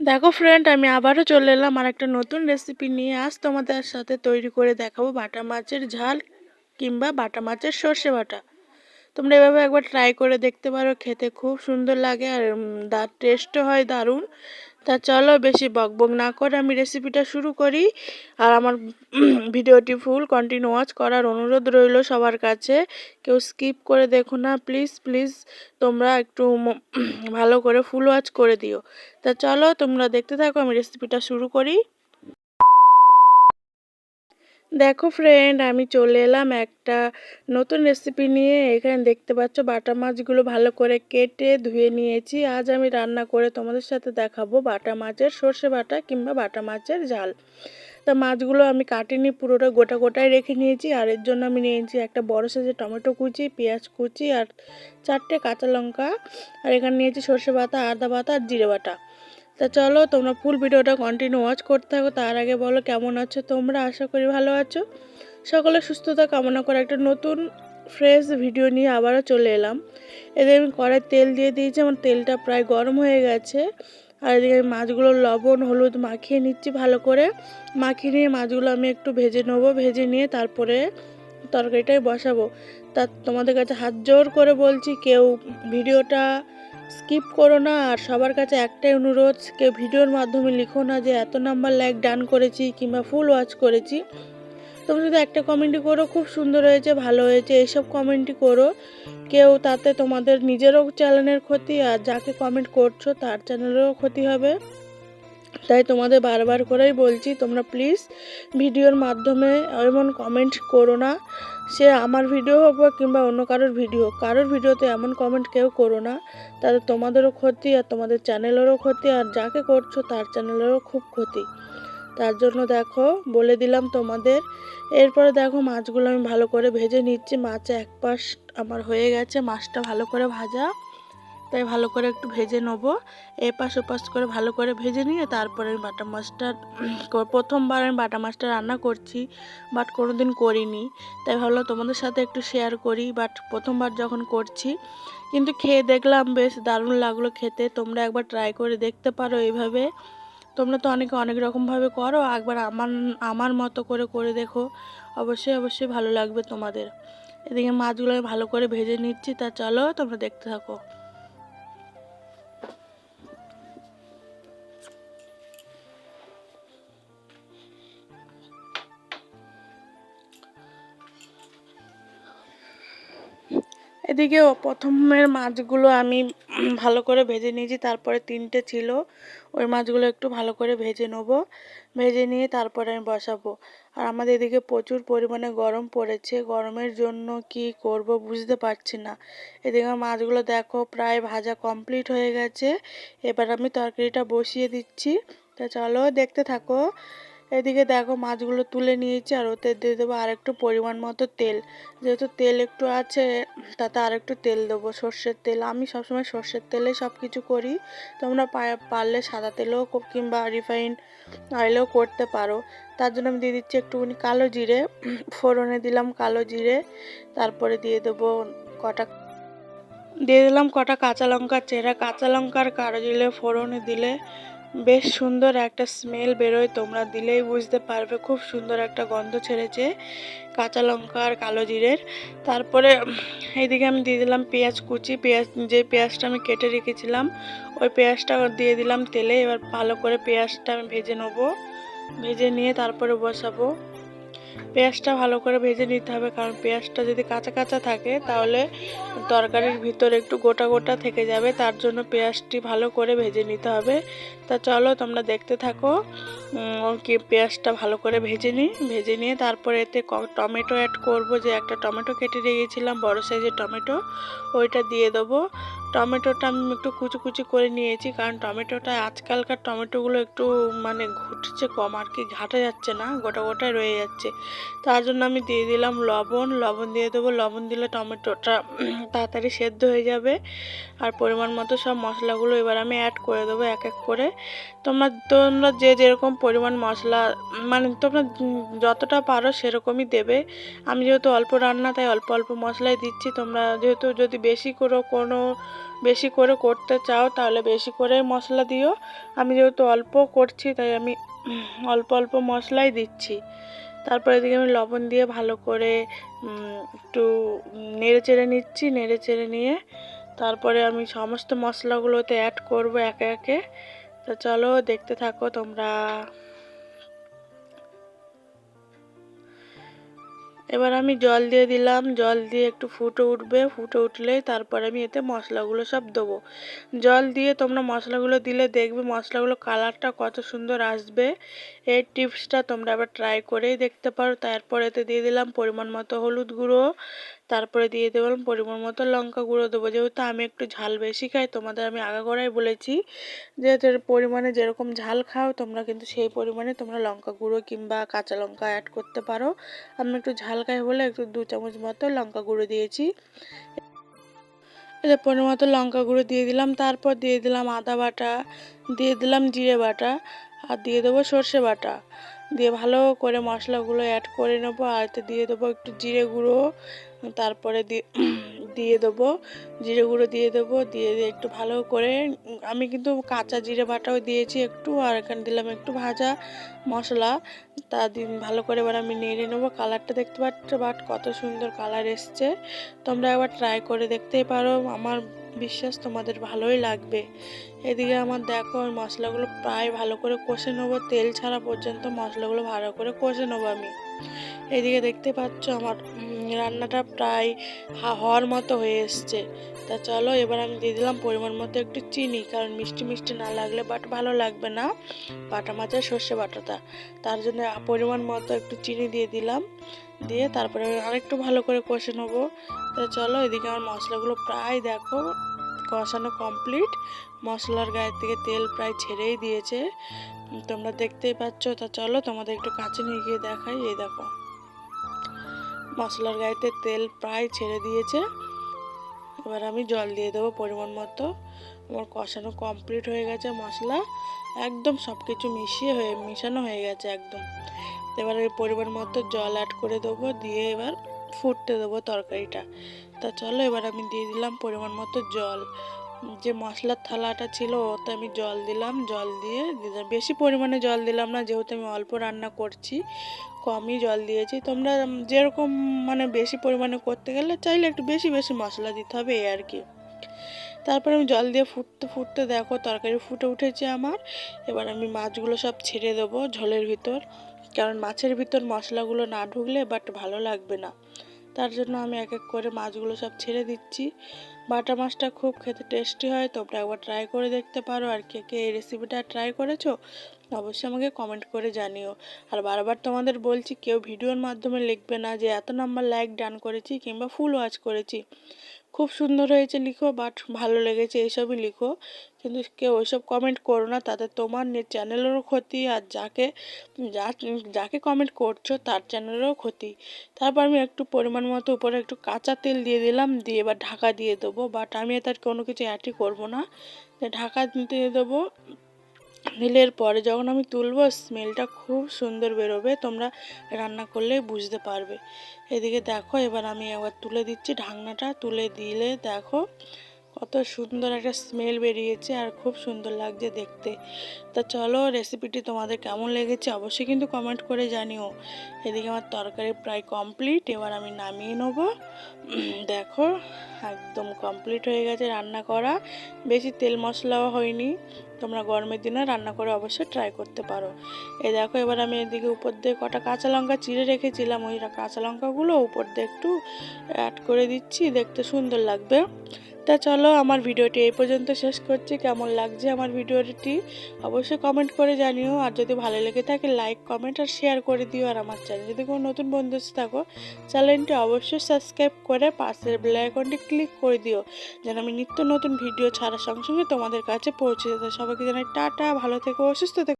দেখো ফ্রেন্ড, আমি আবারও চলে এলাম আর একটা নতুন রেসিপি নিয়ে। আজ তোমাদের সাথে তৈরি করে দেখাবো বাটা মাছের ঝাল কিংবা বাটা মাছের সর্ষে বাটা। তোমরা এভাবে একবার ট্রাই করে দেখতে পারো, খেতে খুব সুন্দর লাগে আর টেস্টও হয় দারুণ। তা চলো বেশি বকবক না করে আমি রেসিপিটা শুরু করি। আর আমার ভিডিওটি ফুল কন্টিনিউ ওয়াচ করার অনুরোধ রইল সবার কাছে। কেউ স্কিপ করে দেখো না, প্লিজ প্লিজ। তোমরা একটু ভালো করে ফুল ওয়াচ করে দিও। তা চলো তোমরা দেখতে থাকো, আমি রেসিপিটা শুরু করি। দেখো ফ্রেন্ড, আমি চলে এলাম একটা নতুন রেসিপি নিয়ে। এখানে দেখতে পাচ্ছ বাটা মাছগুলো ভালো করে কেটে ধুয়ে নিয়েছি। আজ আমি রান্না করে তোমাদের সাথে দেখাবো বাটা মাছের সর্ষে বাটা কিংবা বাটা মাছের ঝাল। তা মাছগুলো আমি কাটিনি, পুরোটা গোটা গোটায় রেখে নিয়েছি। আর এর জন্য আমি নিয়েছি একটা বড় সাইজের টমেটো কুচি, পেঁয়াজ কুচি আর 4টে কাঁচা লঙ্কা। আর এখানে নিয়েছি সর্ষে বাটা, আদা বাটা আর জিরে বাটা। তা চলো তোমরা ফুল ভিডিওটা কন্টিনিউ ওয়াচ করতে থাকো। তার আগে বলো কেমন আছো তোমরা, আশা করি ভালো আছো। সকলের সুস্থতা কামনা করে একটা নতুন ফ্রেশ ভিডিও নিয়ে আবারও চলে এলাম। এদিকে আমি কড়াই তেল দিয়ে দিয়েছি, আমার তেলটা প্রায় গরম হয়ে গেছে। আর এদিকে আমি মাছগুলো লবণ হলুদ মাখিয়ে নিচ্ছি ভালো করে। মাখিয়ে নিয়ে মাছগুলো আমি একটু ভেজে নেবো, ভেজে নিয়ে তারপরে তরকারিটাই বসাবো। তা তোমাদের কাছে হাত জোর করে বলছি, কেউ ভিডিওটা স্কিপ করো না। আর সবার কাছে একটাই অনুরোধ, কেউ ভিডিওর মাধ্যমে লিখো না যে এত নাম্বার লাইক ডান করেছি কিংবা ফুল ওয়াচ করেছি। তোমরা যদি একটা কমেন্টই করো খুব সুন্দর হয়েছে, ভালো হয়েছে, এইসব কমেন্টই করো। কেউ তাতে তোমাদের নিজেরও চ্যানেলের ক্ষতি, আর যাকে কমেন্ট করছো তার চ্যানেলেরও ক্ষতি হবে। তাই তোমাদের বারবার করেই বলছি, তোমরা প্লিজ ভিডিওর মাধ্যমে এমন কমেন্ট করো না। সে আমার ভিডিও হোক বা কিংবা অন্য কারোর ভিডিও হোক, কারোর ভিডিওতে এমন কমেন্ট কেউ করো না। তাতে তোমাদেরও ক্ষতি আর তোমাদের চ্যানেলেরও ক্ষতি, আর যাকে করছো তার চ্যানেলেরও খুব ক্ষতি। তার জন্য দেখো বলে দিলাম তোমাদের। এরপরে দেখো মাছগুলো আমি ভালো করে ভেজে নিচ্ছি। মাছ এক পাশ আমার হয়ে গেছে, মাছটা ভালো করে ভাজা, তাই ভালো করে একটু ভেজে নেবো। এপাশ ওপাশ করে ভালো করে ভেজে নিয়ে তারপরে আমি বাটা মাছটা প্রথমবার আমি বাটা মাছটা রান্না করছি, বাট কোনো দিন করিনি। তাই ভাবলাম তোমাদের সাথে একটু শেয়ার করি। বাট প্রথমবার যখন করছি, কিন্তু খেয়ে দেখলাম বেশ দারুণ লাগলো খেতে। তোমরা একবার ট্রাই করে দেখতে পারো এইভাবে। তোমরা তো অনেকে অনেক রকমভাবে করো, একবার আমার আমার মতো করে করে দেখো, অবশ্যই অবশ্যই ভালো লাগবে তোমাদের। এদিকে মাছগুলো আমি ভালো করে ভেজে নিচ্ছি। তা চলো তোমরা দেখতে থাকো। এদিকে প্রথমের মাছগুলো আমি ভালো করে ভেজে নিয়েছি, তারপরে 3টে ছিল, ওই মাছগুলো একটু ভালো করে ভেজে নেবো। ভেজে নিয়ে তারপরে আমি বসাবো। আর আমাদের এদিকে প্রচুর পরিমাণে গরম পড়েছে, গরমের জন্য কি করব বুঝতে পারছি না। এদিকে মাছগুলো দেখো প্রায় ভাজা কমপ্লিট হয়ে গেছে। এবার আমি তরকারিটা বসিয়ে দিচ্ছি। তা চলো দেখতে থাকো। এদিকে দেখো মাছগুলো তুলে নিয়েছি, আর ওতে দিয়ে দেবো আর একটু পরিমাণ মতো তেল। যেহেতু তেল একটু আছে, তাতে আর একটু তেল দেবো, সর্ষের তেল। আমি সবসময় সর্ষের তেলে সব কিছু করি। তোমরা পারলে সাদা তেলেও কিংবা রিফাইন অয়েলেও করতে পারো। তার জন্য আমি দিয়ে দিচ্ছি একটুখানি কালো জিরে, ফোড়নে দিলাম কালো জিরে। তারপরে দিয়ে দিলাম কটা কাঁচা লঙ্কা চেরা। কাঁচা লঙ্কার কালো জিরে ফোড়নে দিলে বেশ সুন্দর একটা স্মেল বেরোয়, তোমরা দিলেই বুঝতে পারবে, খুব সুন্দর একটা গন্ধ ছেড়েছে কাঁচা লঙ্কা আর কালো জিরের। তারপরে এইদিকে আমি দিয়ে দিলাম পেঁয়াজ কুচি। যে পেঁয়াজটা আমি কেটে রেখেছিলাম, ওই পেঁয়াজটা দিয়ে দিলাম তেলে। এবার ভালো করে পেঁয়াজটা আমি ভেজে নেবো, ভেজে নিয়ে তারপরে বসাবো। পেঁয়াজটা ভালো করে ভেজে নিতে হবে, কারণ পেঁয়াজটা যদি কাঁচা কাঁচা থাকে তাহলে তরকারির ভিতরে একটু গোটা গোটা থেকে যাবে। তার জন্য পেঁয়াজটি ভালো করে ভেজে নিতে হবে। তা চলো তোমরা দেখতে থাকো। কি পেঁয়াজটা ভালো করে ভেজে নিই, ভেজে নিয়ে তারপরে এতে টমেটো অ্যাড করব। যে একটা টমেটো কেটে রেখেছিলাম, বড় সাইজের টমেটো, ওইটা দিয়ে দেবো। টমেটোটা আমি একটু কুচি কুচি করে নিয়েছি, কারণ টমেটোটা আজকালকার টমেটোগুলো একটু মানে ঘুটছে কম আর কি, ঘাটা যাচ্ছে না, গোটা গোটায় রয়ে যাচ্ছে। তার জন্য আমি দিয়ে দিলাম লবণ দিয়ে দেবো। লবণ দিলে টমেটোটা তাড়াতাড়ি সেদ্ধ হয়ে যাবে। আর পরিমাণ মতো সব মশলাগুলো এবার আমি অ্যাড করে দেবো এক এক করে। তোমরা যে যেরকম পরিমাণ মশলা মানে তোমরা যতটা পারো সেরকমই দেবে। আমি যেহেতু অল্প রান্না তাই অল্প অল্প মশলাই দিচ্ছি। তোমরা যেহেতু যদি বেশি করে করতে চাও তাহলে বেশি করে মশলা দিও। আমি যেহেতু অল্প করছি তাই আমি অল্প অল্প মশলাই দিচ্ছি। তারপরে এদিকে আমি লবণ দিয়ে ভালো করে একটু নেড়ে চেড়ে নিচ্ছি। নেড়ে চেড়ে নিয়ে তারপরে আমি সমস্ত মশলাগুলোতে অ্যাড করব একে একে। তো চলো দেখতে থাকো তোমরা। এবার আমি জল দিয়ে দিলাম। জল দিয়ে একটু ফুটে উঠবে। ফুটে উঠলেই তারপরে আমি এতে মশলাগুলো সব দেবো। জল দিয়ে তোমরা মশলাগুলো দিলে দেখবে মশলাগুলো কালারটা কত সুন্দর আসবে। এই টিপসটা তোমরা আবার ট্রাই করেই দেখতে পারো। তারপর এতে দিয়ে দিলাম পরিমাণ মতো হলুদ গুঁড়ো। তারপরে দিয়ে দিলাম পরিমাণ মতো লঙ্কা গুঁড়ো দেবো। যেহেতু আমি একটু ঝাল বেশি খাই, তোমাদের আমি আগাগোড়াই বলেছি যে পরিমাণে যেরকম ঝাল খাও তোমরা কিন্তু সেই পরিমাণে তোমরা লঙ্কা গুঁড়ো কিংবা কাঁচা লঙ্কা অ্যাড করতে পারো। আমি একটু ঝাল খাই বলে একটু 2 চামচ মতো লঙ্কা গুঁড়ো দিয়েছি। এতে পরিমাণ মতো লঙ্কা গুঁড়ো দিয়ে দিলাম। তারপর দিয়ে দিলাম আদা বাটা, দিয়ে দিলাম জিরে বাটা, আর দিয়ে দেবো সর্ষে বাটা। দিয়ে ভালো করে মশলাগুলো অ্যাড করে নেবো। আর এতে দিয়ে দেবো একটু জিরে গুঁড়ো। তারপরে দিয়ে দেবো জিরে গুঁড়ো দিয়ে একটু ভালো করে আমি কিন্তু কাঁচা জিরে বাটাও দিয়েছি একটু, আর এখানে দিলাম একটু ভাজা মশলা। তা ভালো করে এবার আমি নেড়ে নেবো। কালারটা দেখতে পাচ্ছ কত সুন্দর কালার এসছে। তোমরা একবার ট্রাই করে দেখতেই পারো, আমার বিশ্বাস তোমাদের ভালোই লাগবে। এদিকে আমার দেখো মশলাগুলো প্রায় ভালো করে কষে নেবো। তেল ছাড়া পর্যন্ত মশলাগুলো ভালো করে কষে নেবো আমি। এদিকে দেখতে পাচ্ছ আমার রান্নাটা প্রায় হওয়ার মতো হয়ে এসছে। তা চলো এবার আমি দিয়ে দিলাম পরিমাণ মতো একটু চিনি, কারণ মিষ্টি মিষ্টি না লাগলে ভালো লাগবে না বাটা মাছের সর্ষে বাটাটা। তার জন্য পরিমাণ মতো একটু চিনি দিয়ে দিলাম। দিয়ে তারপরে আরেকটু ভালো করে কষে নেবো। তা চলো এদিকে আমার মশলাগুলো প্রায় দেখো কষানো কমপ্লিট। মশলার গায়ের থেকে তেল প্রায় ছেড়েই দিয়েছে, তোমরা দেখতেই পাচ্ছ। তা চলো তোমাদের একটু কাছে নিয়ে গিয়ে দেখাই। এই দেখো মশলার গায়েতে তেল প্রায় ছেড়ে দিয়েছে। এবার আমি জল দিয়ে দেবো পরিমাণ মতো। আমার কষানো কমপ্লিট হয়ে গেছে, মশলা একদম সব কিছু মিশানো হয়ে গেছে একদম। এবার ওই পরিমাণ মতো জল অ্যাড করে দেবো। দিয়ে এবার ফুটতে দেবো তরকারিটা। তা চলো এবার আমি দিয়ে দিলাম পরিমাণ মতো জল। যে মশলার থালাটা ছিল ওতে আমি জল দিলাম। জল দিয়ে বেশি পরিমাণে জল দিলাম না, যেহেতু আমি অল্প রান্না করছি কমই জল দিয়েছি। তোমরা যেরকম মানে বেশি পরিমাণে করতে গেলে চাইলে একটু বেশি বেশি মশলা দিতে হবে এই আর কি। তারপর আমি জল দিয়ে ফুটতে ফুটতে দেখো তরকারি ফুটে উঠেছে আমার। এবার আমি মাছগুলো সব ছেড়ে দেবো ঝোলের ভিতর, কারণ মাছের ভিতর মশলাগুলো না ঢুকলে ভালো লাগবে না। তার জন্য আমি এক এক করে মাছগুলো সব ছেড়ে দিচ্ছি। বাটা মাছটা খুব খেতে টেস্টি হয়, তোমরা একবার ট্রাই করে দেখতে পারো। আর কে কে এই রেসিপিটা ট্রাই করেছো অবশ্যই আমাকে কমেন্ট করে জানিও। আর বারবার তোমাদের বলছি কেউ ভিডিওর মাধ্যমে লিখবে না যে এত নাম্বার লাইক ডান করেছি কিংবা ফুল ওয়াচ করেছি। খুব সুন্দর হয়েছে লিখো, বাট ভালো লেগেছে এইসবই লিখো। কিন্তু কেউ ওইসব কমেন্ট করো না, তাতে তোমার চ্যানেলেরও ক্ষতি, আর যাকে কমেন্ট করছো তার চ্যানেলেরও ক্ষতি। তারপর আমি একটু পরিমাণ মতো উপরে একটু কাঁচা তেল দিয়ে দিলাম। দিয়ে এবার ঢাকা দিয়ে দেবো, বাট আমি তার কোনো কিছু অ্যাডই করবো না। ঢাকা দিয়ে দেবো। দিলের পরে যখন আমি তুলবো স্মেলটা খুব সুন্দর বেরোবে, তোমরা রান্না করলেই বুঝতে পারবে। এদিকে দেখো এবার আমি একবার তুলে দিচ্ছি ঢাকনাটা। তুলে দিলে দেখো কত সুন্দর একটা স্মেল বেরিয়েছে আর খুব সুন্দর লাগছে দেখতে। তা চলো রেসিপিটি তোমাদের কেমন লেগেছে অবশ্যই কিন্তু কমেন্ট করে জানিও। এদিকে আমার তরকারি প্রায় কমপ্লিট, এবার আমি নামিয়ে নেবো। দেখো একদম কমপ্লিট হয়ে গেছে রান্না করা, বেশি তেল মশলাও হয়নি। তোমরা গরমের দিনে রান্না করে অবশ্যই ট্রাই করতে পারো। এই দেখো এবার আমি এদিকে উপর দিয়ে কটা কাঁচা লঙ্কা চিড়ে রেখেছিলাম, ওই কাঁচা লঙ্কাগুলো উপর দিয়ে একটু অ্যাড করে দিচ্ছি, দেখতে সুন্দর লাগবে। তা চলো আমার ভিডিওটি এই পর্যন্ত শেষ করছি। কেমন লাগছে আমার ভিডিওটি অবশ্যই কমেন্ট করে জানিও। আর যদি ভালো লেগে থাকে লাইক কমেন্ট আর শেয়ার করে দিও। আর আমার চ্যানেল যদি কোনো নতুন বন্ধু এসে থাকো চ্যানেলটি অবশ্যই সাবস্ক্রাইব করে পাশের বেল আইকনটি ক্লিক করে দিও, যেন আমি নিত্য নতুন ভিডিও ছাড়ার সঙ্গে সঙ্গে তোমাদের কাছে পৌঁছে যেতে। সবাইকে জানাই টাটা, ভালো থেকো, সুস্থ থেকো।